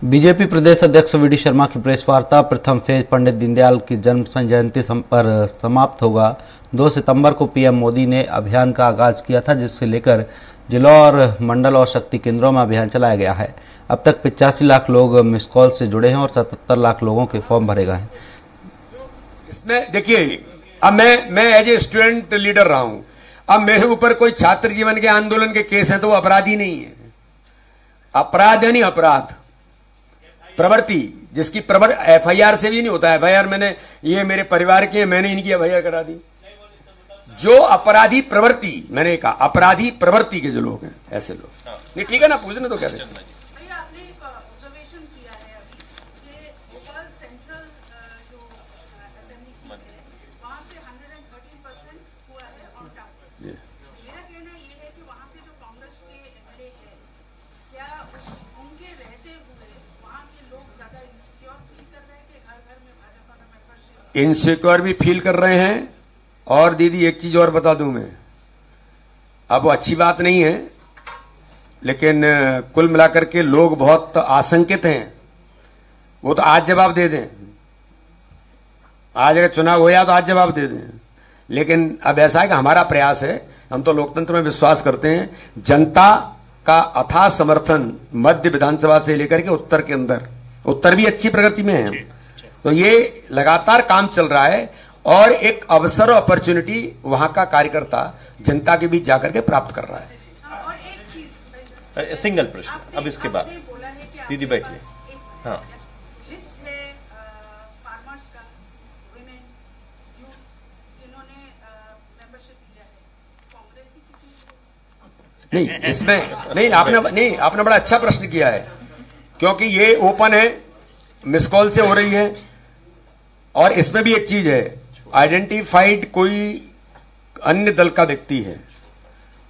BJP प्रदेश अध्यक्ष we D Sharma की press वार्ता। प्रथम फेज पंडित दीनदयाल की जन्म जयंती पर समाप्त होगा। 2 सितंबर को पीएम मोदी ने अभियान का आगाज किया था, जिससे लेकर जिलों और मंडल और शक्ति केंद्रों में अभियान चलाया गया है। अब तक 85 लाख लोग मिस कॉल से जुड़े हैं और 77 लाख लोगों के फॉर्म भरे गए हैं। इसमें देखिए, अब मैं एज ए स्टूडेंट लीडर रहा हूं। अब मेरे ऊपर कोई छात्र जीवन के आंदोलन के केस है तो वो अपराधी नहीं है। अपराध यानी अपराध, प्रवृत्ति जिसकी एफआईआर से भी नहीं होता है। एफआईआर मैंने ये मेरे परिवार की है, मैंने इनकी एफआईआर करा दी। जो अपराधी प्रवृत्ति, मैंने कहा अपराधी प्रवृत्ति के जो लोग हैं, ऐसे लोग नहीं। ठीक है ना, पूछने तो क्या है। आपने एक ऑब्जर्वेशन किया है अभी कि भोपाल सेंट्रल जो असेंबली सीट है वहां से 113% हुआ है ऑन टारगेट। मेरा कहना ये है कि वहां पे जो कांग्रेस के एमएलए है, क्या उनके रहते हुए वहां के लोग ज्यादा इनसिक्योर फील कर रहे हैं कि घर घर में भाजपा का मेंबरशिप? इनसिक्योर भी फील कर रहे हैं। और दीदी एक चीज और बता दूं मैं, अब वो अच्छी बात नहीं है, लेकिन कुल मिलाकर के लोग बहुत आशंकित हैं। वो तो आज जवाब दे दें, आज अगर चुनाव हो तो आज जवाब दे दें। लेकिन अब ऐसा है कि हमारा प्रयास है, हम तो लोकतंत्र में विश्वास करते हैं। जनता का अथाह समर्थन मध्य विधानसभा से लेकर के उत्तर के अंदर, उत्तर भी अच्छी प्रगति में है, तो ये लगातार काम चल रहा है। और एक अवसर और अपॉर्चुनिटी वहां का कार्यकर्ता जनता के बीच जाकर के प्राप्त कर रहा है। और एक चीज, सिंगल प्रश्न अब इसके बाद दीदी बैठिए। हाँ, लिस्ट है फार्मर्स का, वुमेन, यूथ, जिन्होंने मेंबरशिप लिया है, कांग्रेस ही किसी नहीं इसमें नहीं, आपने बड़ा अच्छा प्रश्न किया है, क्योंकि ये ओपन है, मिस कॉल से हो रही है। और इसमें भी एक चीज है, आइडेंटिफाइड कोई अन्य दल का व्यक्ति है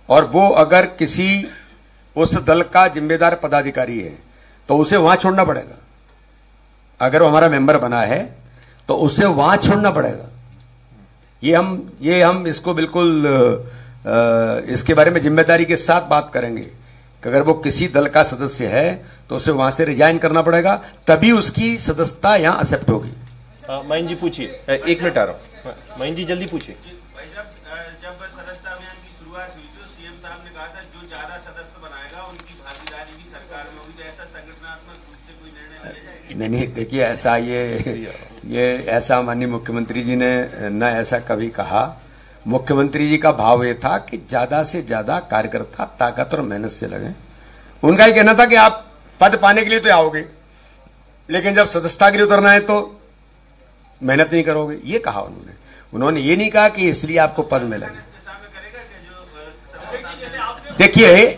और वो अगर किसी उस दल का जिम्मेदार पदाधिकारी है तो उसे वहां छोड़ना पड़ेगा। अगर वो हमारा मेंबर बना है तो उसे वहां छोड़ना पड़ेगा। ये हम इसको बिल्कुल इसके बारे में जिम्मेदारी के साथ बात करेंगे कि अगर वो किसी दल का सदस्य है तो उसे वहां से रिजाइन करना पड़ेगा, तभी उसकी सदस्यता यहां एक्सेप्ट होगी। महीन जी पूछिए, 1 मिनट आ रहा हूँ। महीन जी जल्दी पूछिए। भाई जब सदस्यता अभियान की शुरुआत हुई तो सीएम साहब ने कहा था जो ज्यादा सदस्य बनाएगा उनकी भागीदारी भी सरकार में होगी, तो ऐसा संगठनात्मक रूप से कोई निर्णय लिया जाएगा? नहीं, देखिए ऐसा ये ऐसा माननीय मुख्यमंत्री जी ने न ऐसा कभी कहा। मुख्यमंत्री जी का भाव ये था कि ज्यादा से ज्यादा कार्यकर्ता ताकत और मेहनत से लगे। उनका ही कहना था कि आप पद पाने के लिए तो आओगे, लेकिन जब सदस्यता के लिए उतरना है तो मेहनत नहीं करोगे, ये कहा उन्होंने ये नहीं कहा कि इसलिए आपको पद मिलेगा। देखिए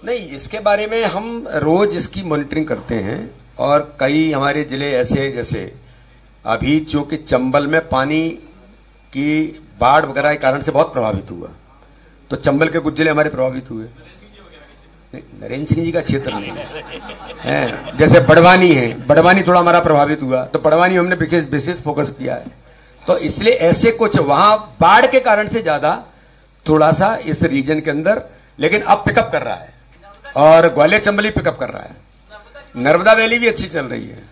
नहीं, इसके बारे में हम रोज इसकी मॉनिटरिंग करते हैं और कई हमारे जिले ऐसे, जैसे अभी चूंकि चंबल में पानी की बाढ़ वगैरह के कारण से बहुत प्रभावित हुआ, तो चंबल के कुछ जिले हमारे प्रभावित हुए। नरेंद्र सिंह जी का क्षेत्र नहीं है, जैसे बड़वानी है, बड़वानी थोड़ा हमारा प्रभावित हुआ, तो बड़वानी हमने विशेष फोकस किया है। तो इसलिए ऐसे कुछ वहां बाढ़ के कारण से ज्यादा थोड़ा सा इस रीजन के अंदर, लेकिन अब पिकअप कर रहा है और ग्वालियर चंबल भी पिकअप कर रहा है। नर्मदा वैली भी अच्छी चल रही है।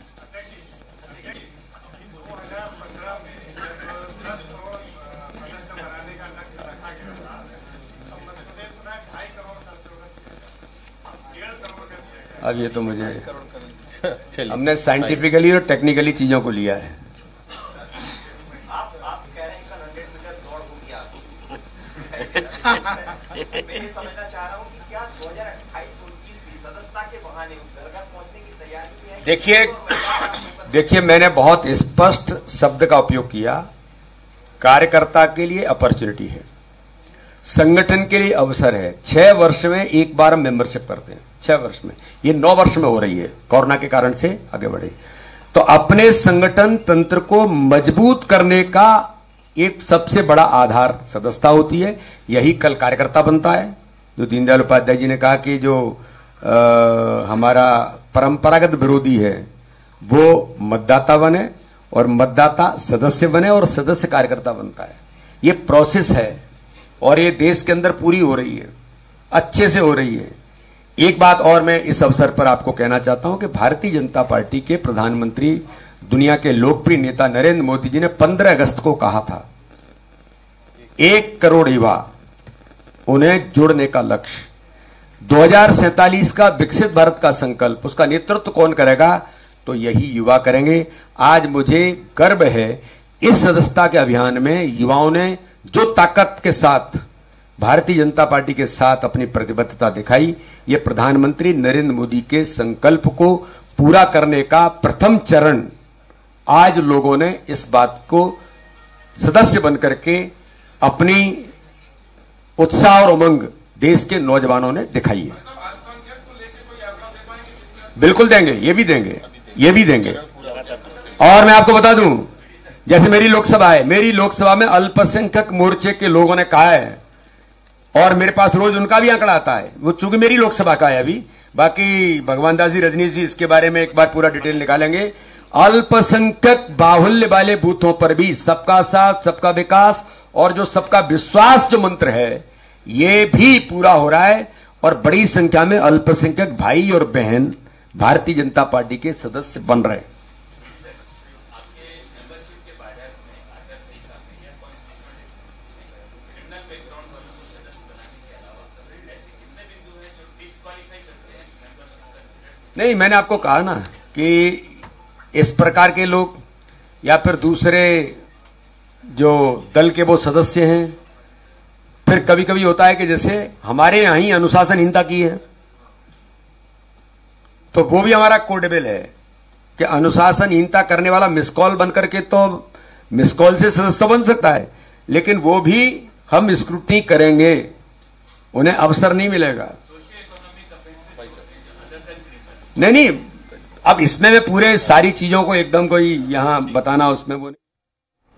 अब ये तो मुझे हमने साइंटिफिकली और टेक्निकली चीजों को लिया है। आप कह रहे हैं कि 100 मीटर दौड़ होगी आपकी। मैं ये समझना चाह रहा हूं कि क्या 2028-29 की सदस्यता के बहाने घर घर पहुंचने की तैयारी है? देखिए मैंने बहुत स्पष्ट शब्द का उपयोग किया। कार्यकर्ता के लिए अपॉर्चुनिटी है, संगठन के लिए अवसर है। 6 वर्ष में एक बार हम मेंबरशिप करते हैं, 6 वर्ष में, ये 9 वर्ष में हो रही है, कोरोना के कारण से आगे बढ़े। तो अपने संगठन तंत्र को मजबूत करने का एक सबसे बड़ा आधार सदस्यता होती है। यही कल कार्यकर्ता बनता है। जो दीनदयाल उपाध्याय जी ने कहा कि जो हमारा परंपरागत विरोधी है वो मतदाता बने और मतदाता सदस्य बने और सदस्य कार्यकर्ता बनता है। ये प्रोसेस है और ये देश के अंदर पूरी हो रही है, अच्छे से हो रही है। एक बात और मैं इस अवसर पर आपको कहना चाहता हूं कि भारतीय जनता पार्टी के प्रधानमंत्री, दुनिया के लोकप्रिय नेता नरेंद्र मोदी जी ने 15 अगस्त को कहा था 1 करोड़ युवा, उन्हें जोड़ने का लक्ष्य, 2047 का विकसित भारत का संकल्प, उसका नेतृत्व कौन करेगा? तो यही युवा करेंगे। आज मुझे गर्व है इस सदस्यता के अभियान में युवाओं ने जो ताकत के साथ भारतीय जनता पार्टी के साथ अपनी प्रतिबद्धता दिखाई, ये प्रधानमंत्री नरेंद्र मोदी के संकल्प को पूरा करने का प्रथम चरण आज लोगों ने इस बात को सदस्य बनकर के अपनी उत्साह और उमंग देश के नौजवानों ने दिखाई है। बिल्कुल देंगे, ये भी देंगे, ये भी देंगे। और मैं आपको बता दूं, जैसे मेरी लोकसभा है, मेरी लोकसभा में अल्पसंख्यक मोर्चे के लोगों ने कहा है, और मेरे पास रोज उनका भी आंकड़ा आता है, वो चूंकि मेरी लोकसभा का है अभी, बाकी भगवान दास जी, रजनीश जी इसके बारे में एक बार पूरा डिटेल निकालेंगे। अल्पसंख्यक बाहुल्य वाले बूथों पर भी सबका साथ, सबका विकास और जो सबका विश्वास जो मंत्र है, ये भी पूरा हो रहा है, और बड़ी संख्या में अल्पसंख्यक भाई और बहन भारतीय जनता पार्टी के सदस्य बन रहे हैं। नहीं, मैंने आपको कहा ना कि इस प्रकार के लोग या फिर दूसरे जो दल के वो सदस्य हैं, फिर कभी कभी होता है कि जैसे हमारे यहां ही अनुशासनहीनता की है, तो वो भी हमारा कोडेबल है कि अनुशासनहीनता करने वाला मिस कॉल बनकर के तो मिस कॉल से सदस्य बन सकता है, लेकिन वो भी हम स्क्रूटनी करेंगे, उन्हें अवसर नहीं मिलेगा। नहीं, अब इसमें मैं पूरे सारी चीजों को एकदम कोई यहां बताना उसमें वो